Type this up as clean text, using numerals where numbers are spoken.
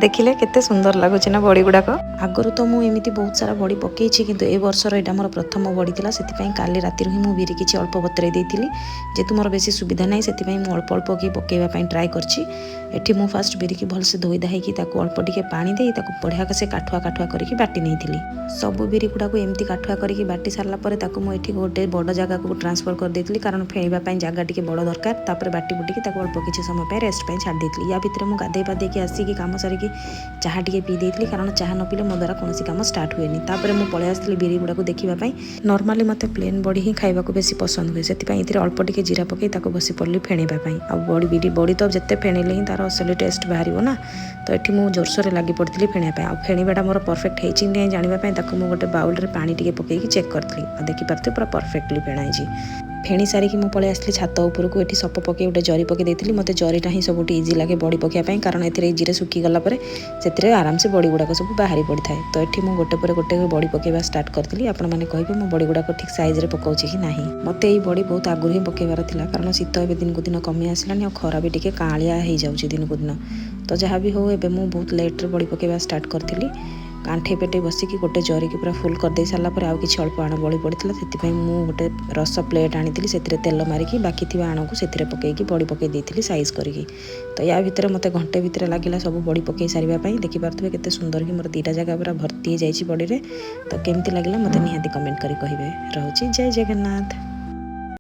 देखिले केते सुंदर लगुच ना बड़ी गुड़ाक आगुरी तो मुझे बहुत सारा बड़ी पकई किंतु ए वर्षर यहाँ मोर प्रथम बड़ी था से काली राति ही मुझे बिरी किसी अल्प बतरे देती जेतु मोर बेसी सुविधा ना से अल्प अल्प की पकईवाई ट्राए करठी मु फास्ट बिरी की भलसे धोई धाई अल्प टिके पानी दे बढ़िया से काठुआ काठुआ करके बाटी नहीं सब बिरी गुड़ा को एमती काठुआ करके बाटी सारापर मुझे गोटे बड़ जगह को ट्रांसफर कर देती कारण फेणवाई जगह टी बड़ दरकार तापर बाटी बुटिकी अल्प किसी समय रेस्ट छाड़ देती या भितर मुझे गाधे पाधे आसिक कम सारिकी चाह टे पी देती कारण चाह न पीले मो द्वारा कौन कम स्टार्ट हुए तापर मुझे पलि आसती बिरी गुड़ा को देखापी नॉर्मली मत प्लेन बड़ी ही खावा बेसी पसंद हुए से अल्प टिके जीरा पकई बसी पड़ी फेणापी आ बड़ी बिरी बड़ी तो जिते फेणिले ही तार असली टेस्ट बाहर ना तो ये मुझे जोरसोर लगी पड़ी फेणापी आ फेणीटा मोर परफेक्ट होती जानापी मुझे गोटे बाउल में पानी टे पकईकी चेक करी देखिपे पूरा परफेक्टली फेणाई फेणी सारिकी मुझे पलि आसली छात उपरको ये सप पकई गोटे जरी पकई देती मत जरीटा ही सब इजी लगे बड़ी पकाइवाई कारण इजी सुखीगला से आराम से बड़ी गुड़ाक सब बाहरी पड़ी था तो ये मुझे गोटे पर गोटे बड़ी पकईवा स्टार्ट करी आपण मैंने कहे मो बड़ी गुड़ाक ठीक सैज्रे पकाऊँ कि ना मत ये बड़ी बहुत आगुरी ही पकईबार था कारण शीत ए दिन को दिन कमी आसलानी खरा भी टे कालिया हो जाऊँगी दिन को दिन तो जहाँ भी हो एवं मुझे बहुत लेट्रे बड़ी पकईवा स्टार्ट करी कांठे पेटे बसिकी गोटे जरी की पूरा फुल करदे सारापर आउ कि अल्प आण बड़ी पड़ता से मुझे गोटे रस प्लेट आनी से तेल मारिकी बाकी थी आण को से पकईकी बड़ी पकई देती साइज करके तो या भितर मत घंटे भितर लगे सब बड़ी पकई सारे देखिपे केते सुंदर कि मोर 2टा जगह पूरा भर्ती हो जाइए बड़ी में तो केमती लगे मत निहाती कमेंट करी कहे। रोची जय जगन्नाथ।